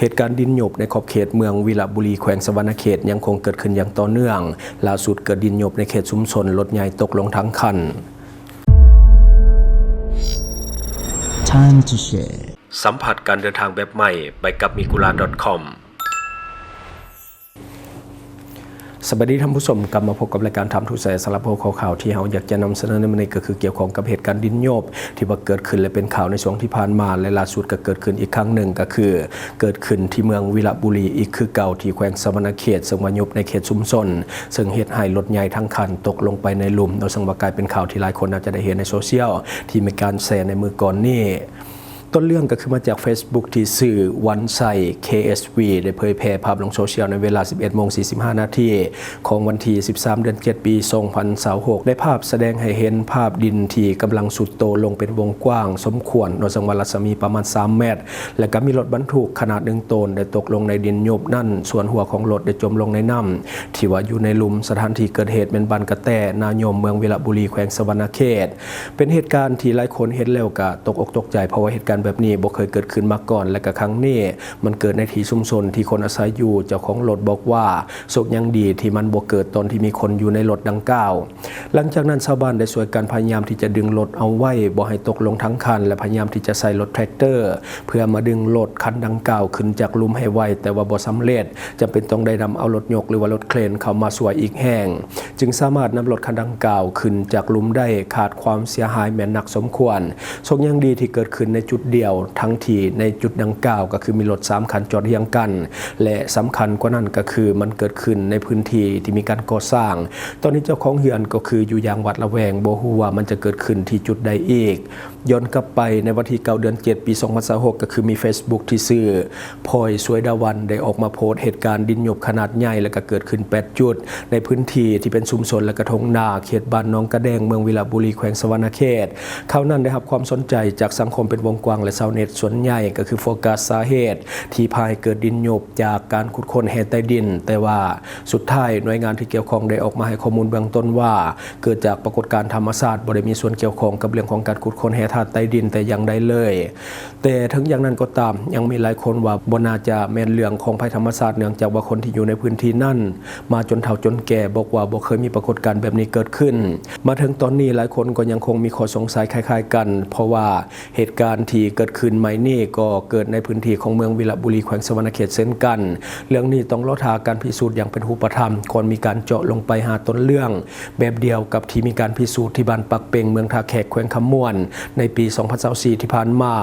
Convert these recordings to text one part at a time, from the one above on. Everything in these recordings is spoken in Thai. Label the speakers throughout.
Speaker 1: เหตุการณ์ดินหยบในขอบเขตเมืองวิระบุรีแขวงสะวรรณเขตยังคงเกิดขึ้นอย่างต่อเนื่องล่าสุดเกิดดินหยบในเขตชุมชนรถใหญ่ตกลงทั้งคัน
Speaker 2: Time to share
Speaker 1: สัมผัสการเดินทางแบบใหม่ไปกับmigula.com สวัสดีท่านผู้ชมกลับมาพบกับรายการทำทุกสายสารพัดข่าวที่เราอยากจะนำเสนอในวันนี้ก็คือเกี่ยวข้องกับเหตุการณ์ดินโยบที่ว่าเกิดขึ้นและเป็นข่าวในช่วงที่ผ่านมาและล่าสุดก็เกิดขึ้นอีกครั้งหนึ่งก็คือเกิดขึ้นที่เมืองวิระบุรีอีกคือเก่าที่แขวงสะวรรณเขตซึ่งว่ายุบในเขตชุมชนซึ่งเหตุให้รถใหญ่ทั้งคันตกลงไปในหลุมโดยสังว่ากลายเป็นข่าวที่หลายคนอาจจะได้เห็นในโซเชียลที่มีการแชร์ในมือก่อนนี้ต้นเรื่องก็คือมาจาก Facebook ที่สื่อวันไซ KSV ได้เผยแพร่ภาพลงโซเชียลในเวลา 11:45 นาทีของวันที่ 13 เดือน 7 ปี 2026ได้ภาพแสดงให้เห็นภาพดินที่กำลังสุดโตลงเป็นวงกว้างสมควรโดยสังวรรัศมีประมาณ 3 เมตรและก็มีรถบรรทุกขนาด1 ตนได้ตกลงในดินโยบนั่นส่วนหัวของรถได้จมลงในน้ำที่ว่าอยู่ในหลุมสถานที่เกิดเหตุเป็นบ้านกระแตนายมเมืองวิระบุรีแขวงสะวรรณเขตเป็นเหตุการณ์ที่หลายคนเห็นแล้วก็ตกอกตกใจเพราะว่าเหตุการณ์แบบนี้บ่เคยเกิดขึ้นมาก่อนและก็ครั้งนี้มันเกิดในที่ชุมชนที่คนอาศัยอยู่เจ้าของรถบอกว่าโชคยังดีที่มันบ่เกิดตอนที่มีคนอยู่ในรถดังกล่าวหลังจากนั้นชาวบ้านได้ช่วยกันพยายามที่จะดึงรถเอาไว้บ่ให้ตกลงทั้งคันและพยายามที่จะใส่รถแทรกเตอร์เพื่อมาดึงรถคันดังกล่าวขึ้นจากหลุมให้ไวแต่ว่าบ่สำเร็จจำเป็นต้องได้นำเอารถยกหรือว่ารถเครนเข้ามาช่วยอีกแห่งจึงสามารถนำรถคันดังกล่าวขึ้นจากหลุมได้ขาดความเสียหายแม้นหนักสมควรโชคยังดีที่เกิดขึ้นในจุดเดียวทั้งที่ในจุดดังกล่าวก็คือมีรถ3 คันจอดเรียงกันและสำคัญกว่านั้นก็คือมันเกิดขึ้นในพื้นที่ที่มีการก่อสร้างตอนนี้เจ้าของเรือนก็คืออยู่อย่างหวัดระแวงบ่ฮู้ว่ามันจะเกิดขึ้นที่จุดใดอีกย้อนกลับไปในวันที่ 9 เดือน 7 ปี 2026ก็คือมี Facebook ที่ชื่อพลอยสวยดาวันได้ออกมาโพสต์เหตุการณ์ดินหยบขนาดใหญ่และก็เกิดขึ้น8 จุดในพื้นที่ที่เป็นชุมชนและกระทงนาเขตบ้านหนองกระแดงเมืองวิระบุรีแขวงสะวรรณเขตเขานั้นได้รับความสนใจจากสังคมเป็นวงกว้างและชาวเน็ตส่วนใหญ่ก็คือโฟกัสสาเหตุที่พายเกิดดินหยบจากการขุดค้นแห่ใต้ดินแต่ว่าสุดท้ายหน่วยงานที่เกี่ยวข้องได้ออกมาให้ข้อมูลเบื้องต้นว่าเกิดจากปรากฏการณ์ธรรมชาติบ่ได้มีส่วนเกี่ยวข้องกับเรื่องของการขุดค้นแห่ธาตุใต้ดินแต่อย่างใดเลยแต่ถึงอย่างนั้นก็ตามยังมีหลายคนว่าบ่น่าจะแม่นเรื่องของภัยธรรมชาติเนื่องจากว่าคนที่อยู่ในพื้นที่นั้นมาจนเฒ่าจนแก่บอกว่าบ่เคยมีปรากฏการณ์แบบนี้เกิดขึ้นมาถึงตอนนี้หลายคนก็ยังคงมีข้อสงสัยคล้ายๆกันเพราะว่าเหตุการณ์ที่เกิดขึ้นใหม่นี้ก็เกิดในพื้นที่ของเมืองวิระบุรีแขวงสะวรรณเขตเช่นกันเรื่องนี้ต้องรอทาการพิสูจน์อย่างเป็นรูปธรรมก่อนมีการเจาะลงไปหาต้นเรื่องแบบเดียวกับที่มีการพิสูจน์ที่บ้านปักเปงเมืองท่าแขกแขวงคำม่วนในปี2024ที่ผ่านมา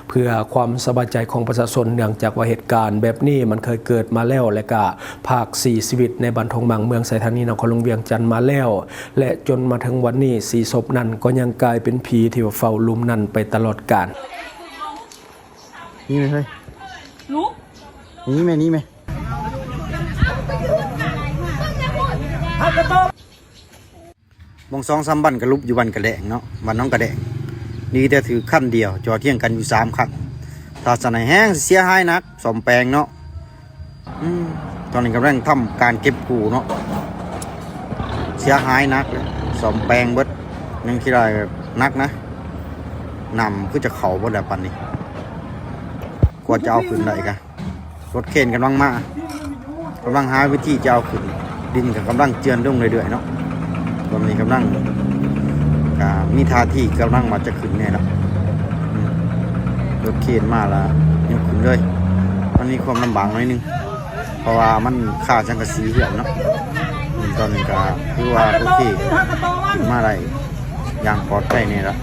Speaker 1: เพื่อความสบายใจของประชาชนเนื่องจากว่าเหตุการณ์แบบนี้มันเคยเกิดมาแล้วและก็ภาค4ชีวิตในบ้านทองมังเมืองไสธานีนครหลวงเวียงจันทน์มาแล้วและจนมาถึงวันนี้4 ศพนั้นก็ยังกลายเป็นผีที่เฝ้าลุมนั้นไปตลอดกาล
Speaker 2: นี่ไหมเฮ้ย
Speaker 3: ลูก
Speaker 2: นี่ไหมนี่ไหมมอง2-3บันกระลุบอยู่บันกระแดงเนาะบันน้องกระแดงนี่แต่ถือขั้นเดียวจอเที่ยงกันอยู่3 คันถ้าสนายแห้งเสียหายนักสมแปลงเนาะตอนนี้กำลังทำการเก็บกู้เนาะเสียหายนักสมแปลงเบิดยังคิดได้นักนะนำคือจะเข่าบนแบบปันนี้กว่าจะเอาขึ้นได้กันรถเข็นกำลังมากำลังหาวิธีจะเอาขึ้นดินกับกำลังเจือนลงเรื่อยๆเนาะตอนนี้กำลังมีท่าที่กำลังมาจะขึ้นเนี่ยแล้วรถเข็นมาแล้วยังขึ้นเลยมันมีความลำบากหน่อยนึงเพราะว่ามันค่าจังกะสีเหื่อนเนาะตอนนี้ก็คือว่าโอเคขึ้นมาได้อย่างปลอดภัยเนี่ยแล้ว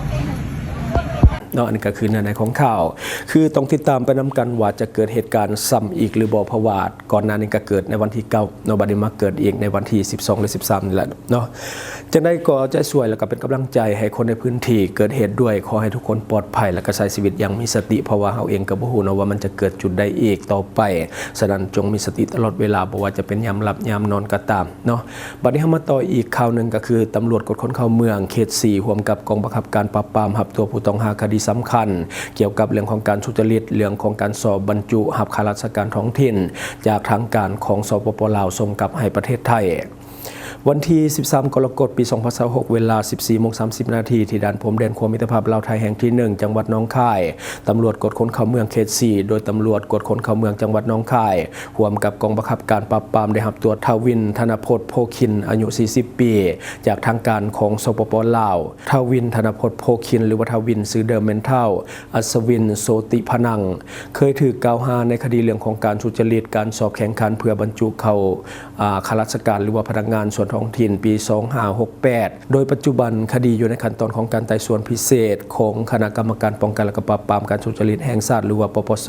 Speaker 1: เนาะนี่ก็คือในของข่าวคือต้องติดตามไปนำกันว่าจะเกิดเหตุการณ์ซ้ำอีกหรือบ่เพราะว่าก่อนหน้านี้ก็เกิดในวันที่9เนาะบัดนี้มาเกิดอีกในวันที่12หรือ13นี่แหละเนาะจังได๋ก็ใจช่วยแล้วก็เป็นกำลังใจให้คนในพื้นที่เกิดเหตุด้วยขอให้ทุกคนปลอดภัยและก็ใช้ชีวิตอย่างมีสติเพราะว่าเฮาเองก็บ่ฮู้เนาะว่ามันจะเกิดจุดใดอีกต่อไปฉะนั้นจงมีสติตลอดเวลาบ่ว่าจะเป็นยามหลับยามนอนก็ตามเนาะบัดนี้เฮามาต่ออีกข่าวนึงก็คือตำรวจกดคนเข้าเมืองเขต4ร่วมกับกองบังคับการปราบปรามรับตัวผู้ต้องหาคดีสำคัญเกี่ยวกับเรื่องของการทุจริตเรื่องของการสอบบรรจุหับข้าราชการท้องถิ่นจากทางการของสปป.ลาวส่งกลับให้ประเทศไทย วันที่ 13 กรกฎาคม ปี 2026 เวลา 14:30 นาทีที่ด่านพรมแดนความมิตรภาพลาวไทยแห่งที่ 1 จังหวัดหนองคายตำรวจกดค้นเข้าเมืองเขต 4 โดยตำรวจกดค้นเข้าเมืองจังหวัดหนองคายร่วมกับกองบังคับการปราบปรามได้รับตัวทวินธนพจน์โพคินอายุ 40 ปี จากทางการของสปป.ลาวทวินธนพจน์โพคินหรือว่าทวินซื้อเดิมเมนเท่าอัศวินโสติพนังเคยถูกกล่าวหาในคดีเรื่องของการทุจริตการสอบแข่งขันเพื่อบรรจุเข้าข้าราชการหรือว่าพนักงานส่วนท้องถิ่นปี 2568 โดยปัจจุบันคดีอยู่ในขั้นตอนของการไต่สวนพิเศษของคณะกรรมการป้องกันและปราบปรามการทุจริตแห่งชาติหรือว่าปปส.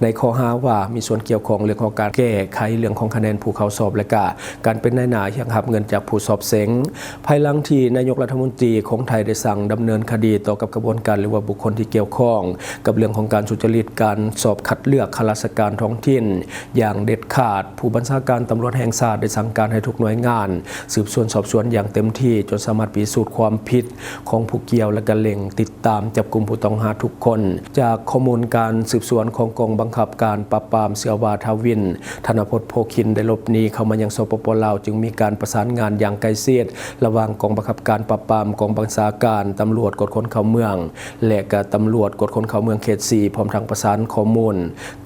Speaker 1: ในข้อหาว่ามีส่วนเกี่ยวข้องเรื่องของการแก้ไขเรื่องของคะแนนผู้เข้าสอบและการเป็นนายหน้ายังหับเงินจากผู้สอบเส็งภายหลังที่นายกรัฐมนตรีของไทยได้สั่งดำเนินคดีต่อกับกระบวนการหรือว่าบุคคลที่เกี่ยวข้องกับเรื่องของการทุจริตการสอบคัดเลือกข้าราชการท้องถิ่นอย่างเด็ดขาดผู้บัญชาการตำรวจแห่งชาติได้สั่งการให้ทุกหน่วยงานสืบสวนสอบสวนอย่างเต็มที่จนสามารถพิสูจน์ความผิดของผู้เกี่ยวและก็เร่งติดตามจับกุมผู้ต้องหาทุกคนจากข้อมูลการสืบสวนของกองบังคับการปราบปรามเสือวาทวินธนพจน์โพคินได้หลบหนีเข้ามายังสปป.ลาวจึงมีการประสานงานอย่างใกล้ชิดระหว่างกองบังคับการปราบปรามกองบัญชาการตำรวจกดคนเข้าเมืองและก็ตำรวจกดคนเข้าเมืองเขต 4พร้อมทางประสานข้อมูล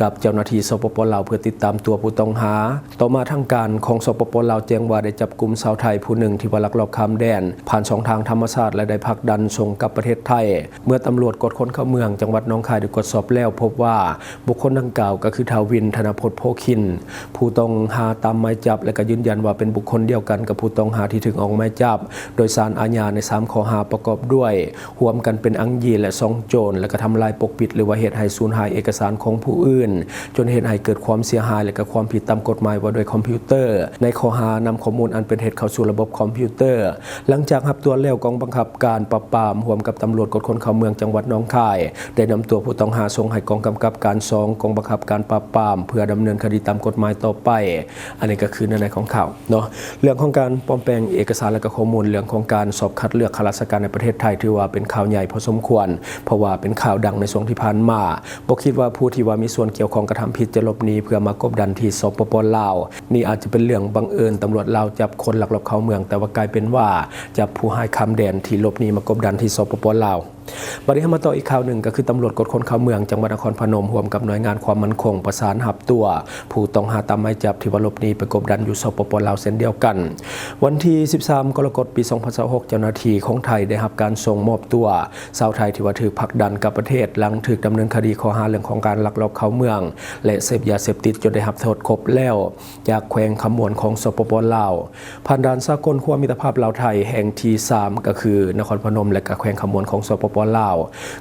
Speaker 1: กับเจ้าหน้าที่สปป.ลาวเพื่อติดตามตัวผู้ต้องหาต่อมาทางการของสปป.ลาวแจ้งว่าได้จับกุมชาวไทยผู้หนึ่งที่ว่าลักลอบข้ามแดนผ่านช่องทางธรรมชาติและได้ผลักดันส่งกลับประเทศไทยเมื่อตำรวจกดคนเข้าเมืองจังหวัดหนองคายได้ตรวจสอบแล้วพบว่าบุคคลดังกล่าวก็คือทวินธนพจน์โพคินผู้ต้องหาตามหมายจับและก็ยืนยันว่าเป็นบุคคลเดียวกันกับผู้ต้องหาที่ถึงออกหมายจับโดยศาลอาญาใน3ข้อหาประกอบด้วยร่วมกันเป็นอังยีและซ่องโจรและก็ทำลายปกปิดหรือว่าเหตุให้สูญหายเอกสารของผู้อื่นจนเหตุให้เกิดความเสียหายและก็ความผิดตามกฎหมายว่าโดยคอมพิวเตอร์ในข้อหานำข้อมูลอันเป็นเท็จเข้าสู่ระบบคอมพิวเตอร์หลังจากรับตัวแล้วกองบังคับการปราบปรามร่วมกับตำรวจกดคนเข้าเมืองจังหวัดหนองคายได้นำตัวผู้ต้องหาส่งให้กองกำกับการ2กองบังคับการปราบปรามเพื่อดำเนินคดีตามกฎหมายต่อไปอันนี้ก็คือในของข่าวเนาะเรื่องของการปลอมแปลงเอกสารและก็ข้อมูลเรื่องของการสอบคัดเลือกข้าราชการในประเทศไทยถือว่าเป็นข่าวใหญ่พอสมควรเพราะว่าเป็นข่าวดังในช่วงที่ผ่านมาบ่คิดว่าผู้ที่ว่ามีส่วนเกี่ยวข้องกระทำผิดจะหลบหนีเพื่อมากบดานที่สปป.ลาวนี่อาจจะเป็นเรื่องบังเอิญตำรวจลาวจับคนลักลอบเข้าเมืองแต่ว่ากลายเป็นว่าจับผู้ให้ข้ามแดนที่หลบหนีมากบดานที่สปป.ลาวบัดนี้มาต่ออีกข่าวหนึ่งก็คือตำรวจกดคนเข้าเมืองจังหวัดนครพนมร่วมกับหน่วยงานความมั่นคงประสานหับตัวผู้ต้องหาตามหมายจับที่ว่าหลบหนีไปกบดานอยู่สปป.ลาวเช่นเดียวกันวันที่ 13 กรกฎาคม ปี 2026 เจ้าหน้าที่ของไทยได้รับการส่งมอบตัวชาวไทยที่ว่าถูกผลักดันกลับประเทศหลังถูกดำเนินคดีข้อหาเรื่องของการลักลอบเข้าเมืองและเสพยาเสพติดจนได้รับโทษครบแล้วจากแขวงขมวนของสปป.ลาวผ่านด่านสากลความมิตรภาพลาวไทยแห่งที่ 3 ก็คือนครพนมและก็แขวงขมวนของสปป.ลาว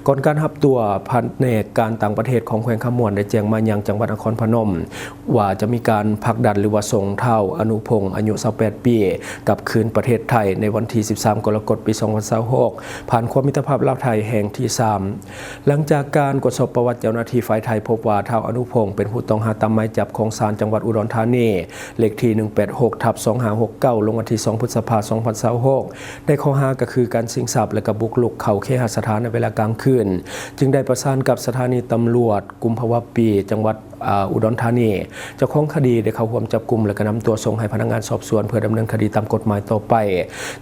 Speaker 1: ก่อนการรับตัวพันเอกการต่างประเทศของแขวงขมวนได้แจ้งมายังจังหวัดนครพนมว่าจะมีการผลักดันหรือว่าส่งเท่าอนุพงษ์อายุ28ปีกลับคืนประเทศไทยในวันที่ 13 กรกฎาคม ปี 2026 ผ่านความมิตรภาพลาวไทยแห่งที่ 3 หลังจากการตรวจสอบประวัติเจ้าหน้าที่ฝ่ายไทยพบว่าเท่าอนุพงษ์เป็นผู้ต้องหาตามหมายจับของศาลจังหวัดอุดรธานีเลขที่ 186/2569 ลงวันที่ 2 พฤษภาคม 2026ได้ข้อหาก็คือการชิงทรัพย์และก็บุกรุกเข้าเคหสถานในเวลากลางคืนจึงได้ประสานกับสถานีตำรวจกุมภาวะปีจังหวัดอุดรธานีเจ้าของคดีได้เข้าร่วมจับกุมและก็นำตัวส่งให้พนักงานสอบสวนเพื่อดำเนินคดีตามกฎหมายต่อไป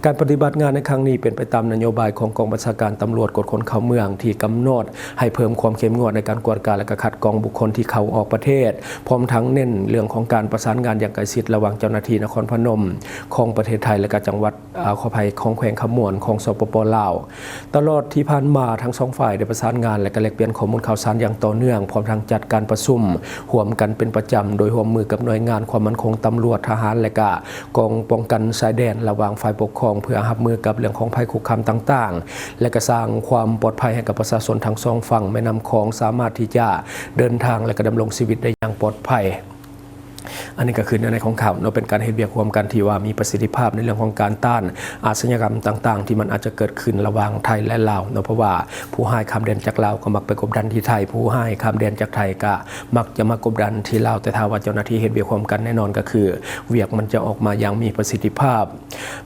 Speaker 1: การปฏิบัติงานในครั้งนี้เป็นไปตามนโยบายของกองบัญชาการตำรวจกดคนเข้าเมืองที่กำหนดให้เพิ่มความเข้มงวดในการกวดการและก็คัดกรองบุคคลที่เข้าออกประเทศพร้อมทั้งเน้นเรื่องของการประสานงานอย่างใกล้ชิดระหว่างเจ้าหน้าที่นครพนมของประเทศไทยและก็จังหวัดขออภัยของแขวงขมวนของสปป.ลาวตลอดที่ผ่านมาทั้งสองฝ่ายได้ประสานงานและก็แลกเปลี่ยนข้อมูลข่าวสารอย่างต่อเนื่องพร้อมทั้งจัดการประชุมร่วมกันเป็นประจำโดยร่วมมือกับหน่วยงานความมั่นคงตำรวจทหารและก็กองป้องกันชายแดนระหว่างฝ่ายปกครองเพื่อรับมือกับเรื่องของภัยคุกคามต่างๆและก็สร้างความปลอดภัยให้กับประชาชนทั้งสองฝั่งแม่น้ำคลองสามารถที่จะเดินทางและก็ดำรงชีวิตได้อย่างปลอดภัยอันนี้ก็คือในของข่าวเป็นการเฮ็ดเวียกร่วมกันที่ว่ามีประสิทธิภาพในเรื่องของการต้านอาชญากรรมต่างๆที่มันอาจจะเกิดขึ้นระหว่างไทยและลาวเพราะว่าผู้ให้ข้ามแดนจากลาวก็มักไปกบดานที่ไทยผู้ให้ข้ามแดนจากไทยก็มักจะมากบดานที่ลาวแต่ถ้าว่าเจ้าหน้าที่เฮ็ดเวียกร่วมกันแน่นอนก็คือเวียกมันจะออกมาอย่างมีประสิทธิภาพ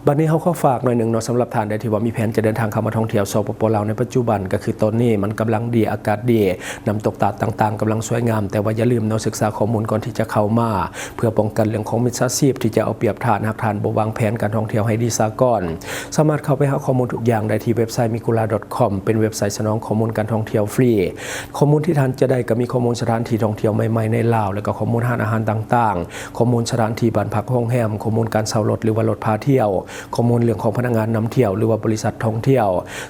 Speaker 1: บัดนี้เขาขอฝากหน่อยนึงสำหรับท่านใดที่ว่ามีแผนจะเดินทางเข้ามาท่องเที่ยวสปป.ลาวในปัจจุบันก็คือตอนนี้มันกำลังดีอากาศดีน้ำตกตาดต่างๆกำลังสวยงามแต่ว่าอย่าลืมศึกษาข้อมูลก่อนที่จะเข้ามา เพื่อป้องกันเรื่องของมิจฉาชีพที่จะเอาเปรียบทานหากทานบ่วางแผนการท่องเที่ยวให้ดีซะก่อนสามารถเข้าไปหาข้อมูลทุกอย่างได้ที่เว็บไซต์ mikula.com เป็นเว็บไซต์สนองข้อมูลการท่องเที่ยวฟรีข้อมูลที่ท่านจะได้ก็มีข้อมูลสถานที่ท่องเที่ยวใหม่ๆในลาวและก็ข้อมูลร้านอาหารต่างๆข้อมูลสถานที่บ้านพักโรงแรมข้อมูลการเช่ารถหรือว่ารถพาเที่ยวข้อมูลเรื่องของพนักงานนำเที่ยวหรือว่าบริษัทท่องเที่ยว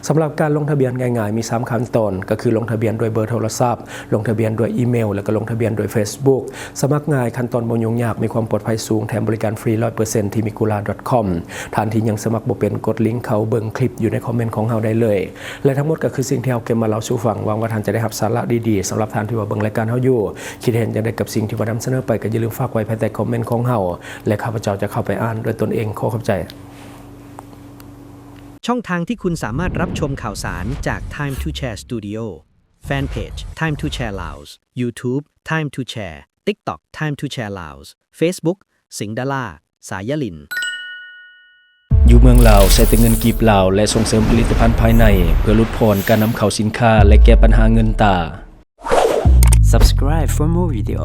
Speaker 1: สำหรับการลงทะเบียนง่ายๆมี3ขั้นตอนก็คือลงทะเบียนโดยเบอร์โทรศัพท์ลงทะเบียนโดยอีเมลและก็ลงทะเบียนโดย Facebook สมัครง่ายขั้นตอนบ่ยุ่งยากมีความปลอดภัยสูงแถมบริการฟรี 100% ที่ mikula.com ท่านที่ยังสมัครบ่เป็นกดลิงก์เข้าเบิ่งคลิปอยู่ในคอมเมนต์ของเราได้เลยและทั้งหมดก็คือสิ่งที่เราเก็บมาเล่าสู่ฟังหวังว่าท่านจะได้รับสาระดีๆสำหรับท่านที่ว่าเบิ่งรายการเราอยู่คิดเห็นอย่างใดกับสิ่งที่ว่านำเสนอไปก็อย่าลืมฝากไว้ภายใต้คอมเมนต์ของเราและข้าพเจ้าจะเข้าไปอ่านด้วยตนเองขอขอบใจ
Speaker 3: ช่องทางที่คุณสามารถรับชมข่าวสารจาก Time to Share Studio Fanpage Time to Share Laos YouTube Time to Share TikTok Time to Share Laos Facebook สิงห์ดาราสายลิน
Speaker 1: อยู่เมืองลาวใช้แต่เงินกีบลาวและส่งเสริมผลิตภัณฑ์ภายในเพื่อลดพรการนำเข้าสินค้าและแก้ปัญหาเงินตา
Speaker 4: Subscribe for more video.